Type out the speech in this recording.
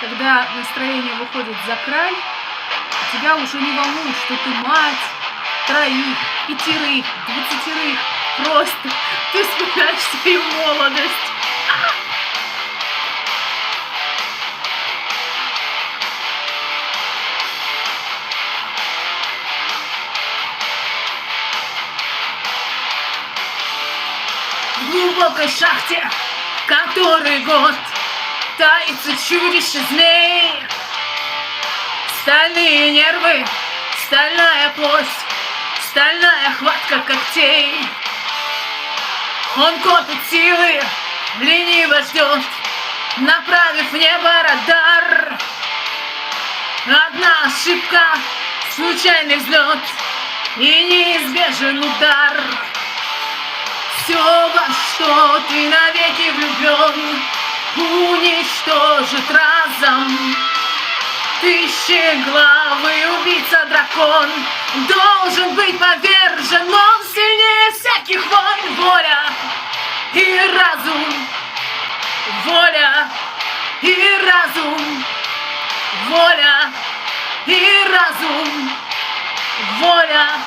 когда настроение выходит за край, тебя уже не волнует, что ты мать троих, пятерых, 20. Просто ты вспоминаешь свою молодость. В глубокой шахте, который год, таится чудище змей. Стальные нервы, стальная плоть, стальная хватка когтей. Он копит силы, лениво ждет, направив в небо радар. Одна ошибка, случайный взлет и неизбежен удар. Все, во что ты навеки влюблен, уничтожит разом. Тысячеглавый убийца-дракон должен быть повержен. Он сильнее всяких войн. Воля и разум, воля и разум, воля и разум, воля.